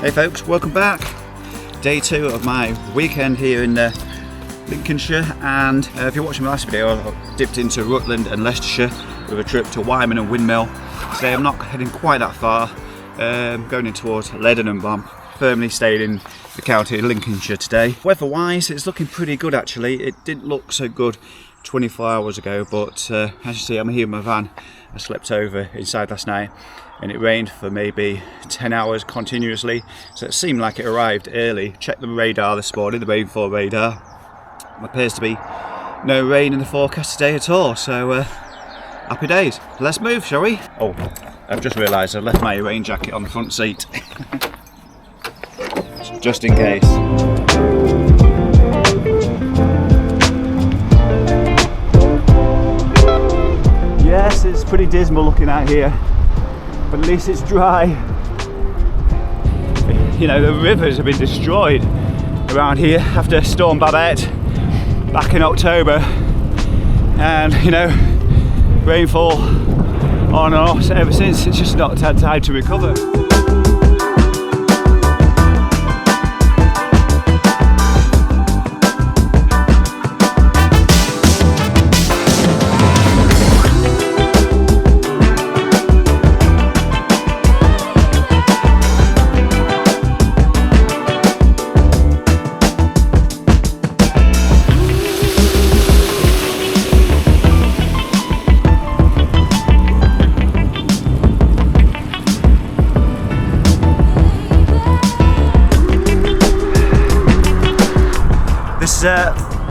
Hey folks, welcome back. Day 2 of my weekend here in Lincolnshire, and if you're watching my last video, I dipped into Rutland and Leicestershire with a trip to Wyman and Windmill. Today I'm not heading quite that far, going in towards Leadenham, but I'm firmly staying in the county of Lincolnshire today. Weather-wise, it's looking pretty good actually. It didn't look so good 24 hours ago, but as you see, I'm here in my van. I slept over inside last night and it rained for maybe 10 hours continuously, so it seemed like it arrived early. Checked the radar this morning, the rainfall radar. There appears to be no rain in the forecast today at all, so happy days. Let's move, shall we? Oh, I've just realised I've left my rain jacket on the front seat. Just in case. Yes, it's pretty dismal looking out here, but at least it's dry. You know, the rivers have been destroyed around here after Storm Babette back in October, and you know, rainfall on and off ever since. It's just not had time to recover.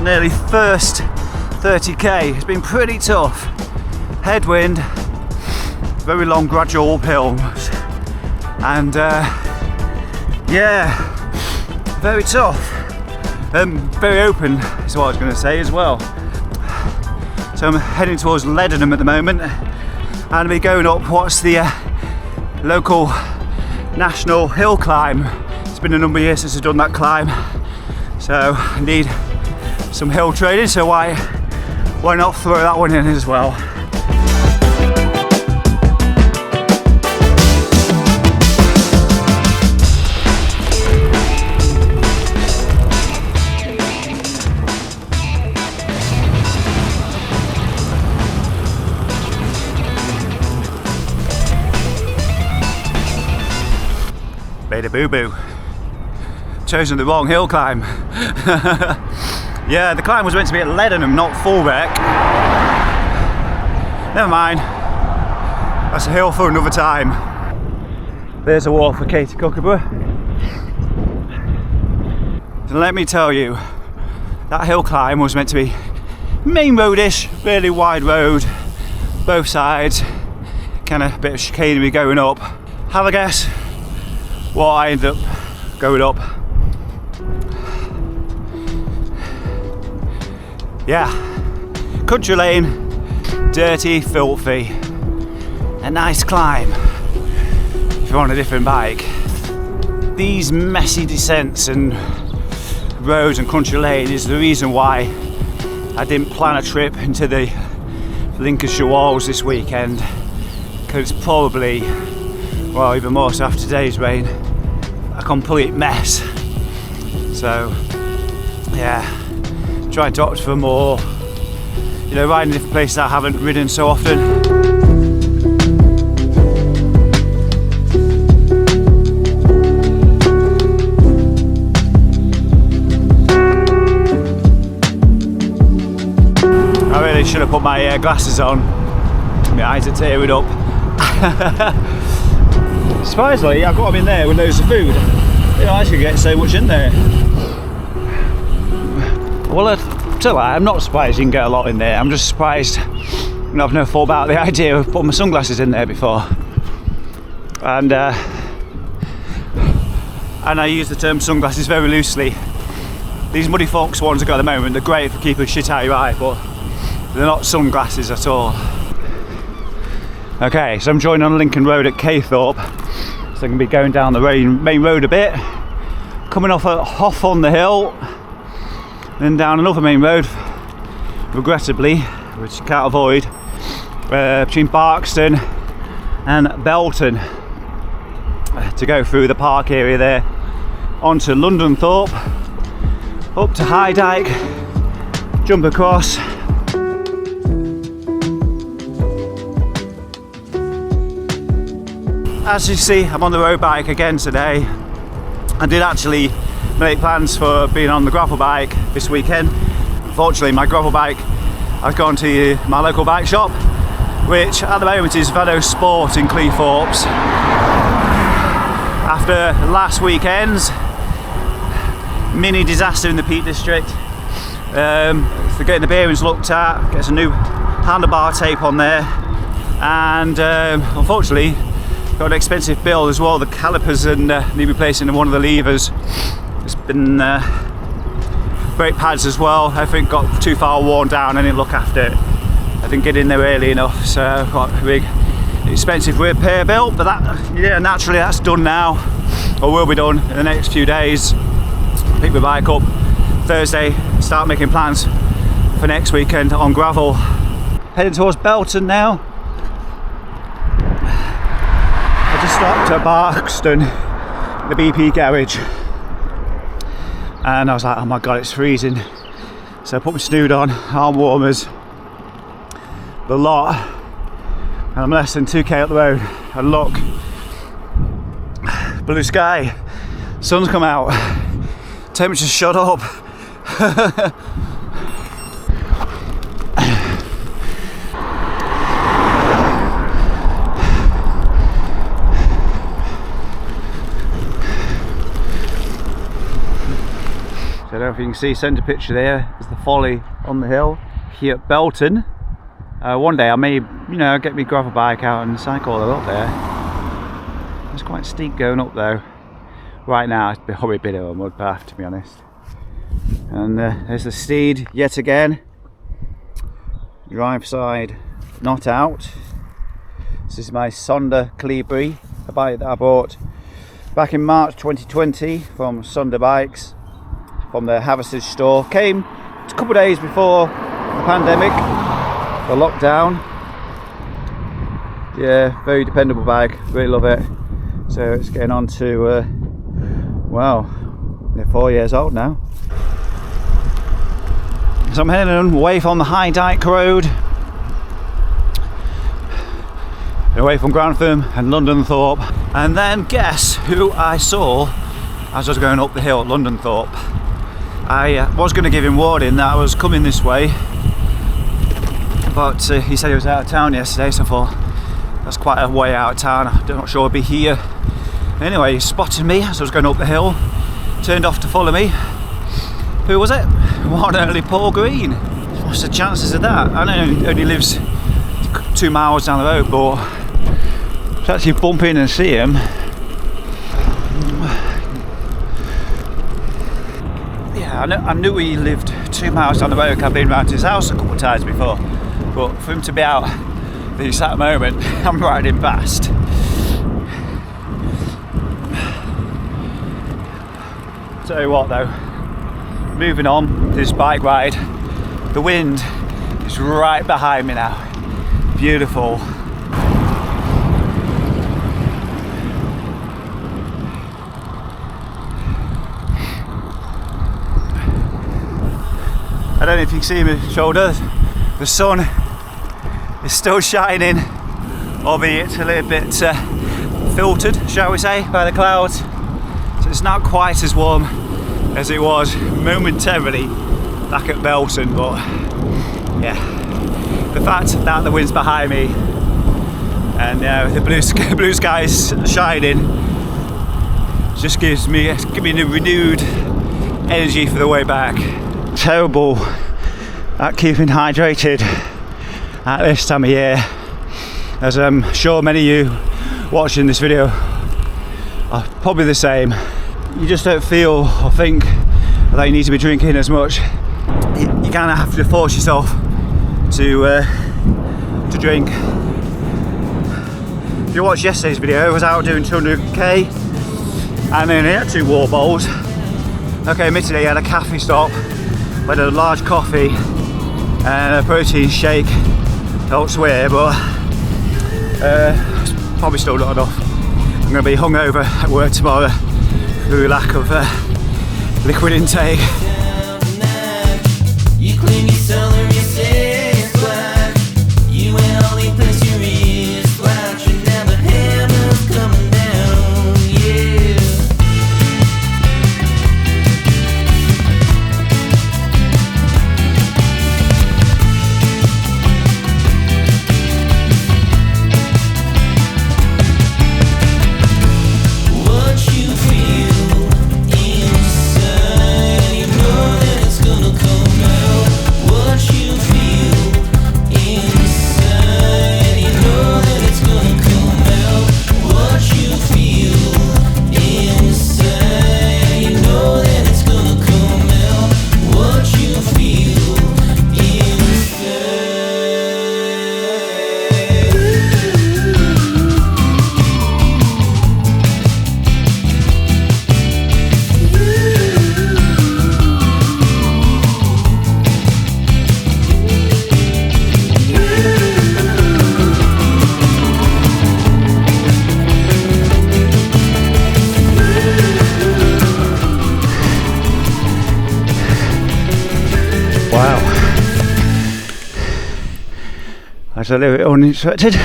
Nearly first 30k. It's been pretty tough. Headwind, very long gradual uphill, and yeah, very tough. Very open is what I was going to say as well. So I'm heading towards Leadenham at the moment, and I'll be going up what's the local national hill climb. It's been a number of years since I've done that climb, so I need some hill training, so why not throw that one in as well. Made a boo-boo. Chosen the wrong hill climb. Yeah, the climb was meant to be at Leadenham, not Fullbeck. Never mind. That's a hill for another time. There's a walk for Katie Kookaburra. So let me tell you, that hill climb was meant to be main roadish, really wide road, both sides, kind of a bit of chicanery going up. Have a guess what I ended up going up. Yeah, country lane, dirty, filthy, a nice climb if you're on a different bike. These messy descents and roads and country lane is the reason why I didn't plan a trip into the Lincolnshire Walls this weekend, because it's probably, well, even more so after today's rain, a complete mess. So yeah, trying to opt for more, you know, riding different places I haven't ridden so often. I really should have put my glasses on. My eyes are tearing up. Surprisingly, I've got them in there with loads of food. You know, I should get so much in there. Well, I'm not surprised you can get a lot in there. I'm just surprised, you know, I've never thought about the idea of putting my sunglasses in there before. And I use the term sunglasses very loosely. These Muddy Fox ones I've got at the moment, they're great for keeping shit out of your eye, but they're not sunglasses at all. Okay, so I'm joining on Lincoln Road at Caythorpe, so I'm going to be going down the main road a bit, coming off on the hill, then down another main road, regrettably, which you can't avoid, between Barkston and Belton. to go through the park area there, onto London Thorpe, up to High Dyke, jump across. As you see, I'm on the road bike again today. I did actually make plans for being on the gravel bike this weekend. Unfortunately, my gravel bike, I've gone to my local bike shop, which at the moment is Velo Sport in Cleethorpes. After last weekend's mini disaster in the Peak District, for getting the bearings looked at, get some new handlebar tape on there, and unfortunately got an expensive bill as well. The calipers and need replacing one of the levers. It's been brake pads as well. Everything got too far worn down. I didn't look after it. I didn't get in there early enough, so quite a big expensive repair bill. But that, yeah, naturally that's done now, or will be done in the next few days. Pick my bike up Thursday, start making plans for next weekend on gravel. Heading towards Belton now. I just stopped at Barkston, the BP garage, and I was like, oh my god, it's freezing. So I put my snood on, arm warmers, the lot, and I'm less than 2k up the road, and look, blue sky, sun's come out, temperature's shot up. I don't know if you can see, centre picture there is the folly on the hill here at Belton. One day I may, get my gravel bike out and cycle all up there. It's quite steep going up though. Right now it's probably a bit of a mud path, to be honest. And there's the steed yet again. Drive side not out. This is my Sonda Calibri, a bike that I bought back in March 2020 from Sonda Bikes, from the Haverford store. Came a couple of days before the pandemic, the lockdown. Yeah, very dependable bike, really love it. So it's getting on to, well, they're 4 years old now. So I'm heading away from the High Dyke Road, away from Grantham and London Thorpe, and then guess who I saw as I was going up the hill at London Thorpe. I was going to give him warning that I was coming this way, but he said he was out of town yesterday, so I thought that's quite a way out of town. I'm not sure I'll be here. Anyway, he spotted me as I was going up the hill, turned off to follow me. Who was it? One only Paul Green. What's the chances of that? I know he only lives 2 miles down the road, but to actually bump in and see him. Yeah, I knew he lived 2 miles down the road. I've been round to his house a couple of times before, but for him to be out the exact moment I'm riding past. Tell you what though, moving on this bike ride, the wind is right behind me now. Beautiful. I don't know if you can see my shoulder, the sun is still shining, albeit a little bit filtered, shall we say, by the clouds. So it's not quite as warm as it was momentarily back at Belton, but yeah, the fact that the wind's behind me and the blue sky is shining just gives me a renewed energy for the way back. Terrible at keeping hydrated at this time of year, as I'm sure many of you watching this video are probably the same. You just don't feel or think that you need to be drinking as much. You kind of have to force yourself to drink. If you watched yesterday's video, I was out doing 200k and I only had 2 water bowls. Okay, admittedly I had a cafe stop, I had a large coffee and a protein shake elsewhere, but probably still not enough. I'm going to be hungover at work tomorrow through lack of liquid intake. You claim your salary stays black. You ain't only place your ears flat. You now the hammer's coming down, yeah. What you feel inside, you know that it's gonna come out. What you feel inside, you know that it's gonna come out. What you feel inside, you know that it's gonna come out. What you feel Wow. That's a little bit unexpected.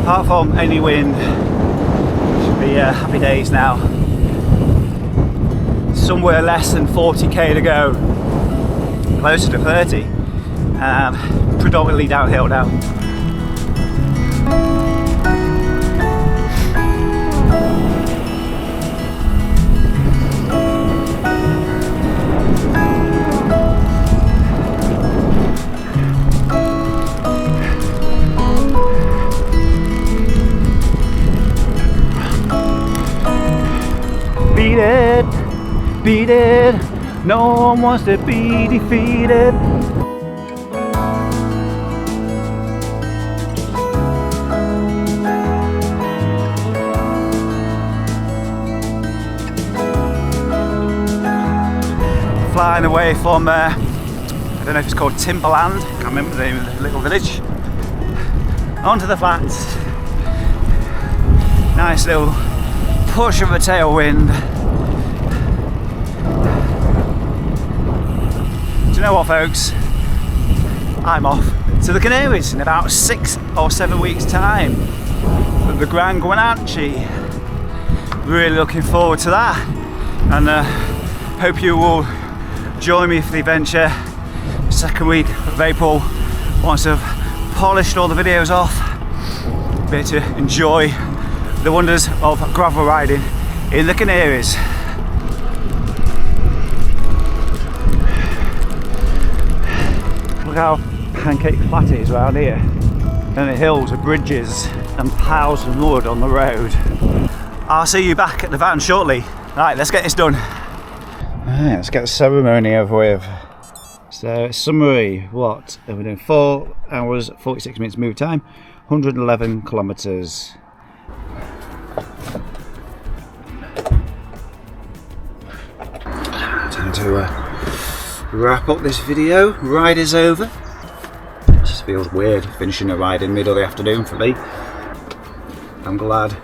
Apart from any wind, should be happy days now. Somewhere less than 40k to go, closer to 30, predominantly downhill now. Beat it, beat it, no one wants to be defeated. Flying away from, I don't know if it's called Timberland, I can't remember the name of the little village, onto the flats. Nice little push of a tailwind. Do you know what, folks? I'm off to the Canaries in about 6 or 7 weeks' time with the Gran Guananchi. Really looking forward to that, and hope you will join me for the adventure. Second week of April, once I've polished all the videos off, be able to enjoy the wonders of gravel riding in the Canaries. Look how pancake flat it is around here. And the hills are bridges and piles of mud on the road. I'll see you back at the van shortly. Right, let's get this done. Right, let's get the ceremony over with. So, summary, what? We're doing 4 hours, 46 minutes move time, 111 kilometres. Time to wrap up this video. Ride is over. It just feels weird finishing a ride in the middle of the afternoon for me. I'm glad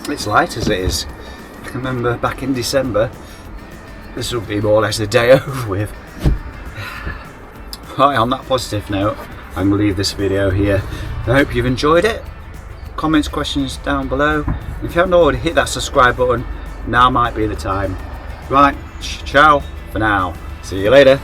it's light as it is. I can remember back in December, this will be more or less the day over with. Right, on that positive note, I'm going to leave this video here. I hope you've enjoyed it. Comments, questions down below. If you haven't already, hit that subscribe button. Now might be the time. Right, ciao for now. See you later.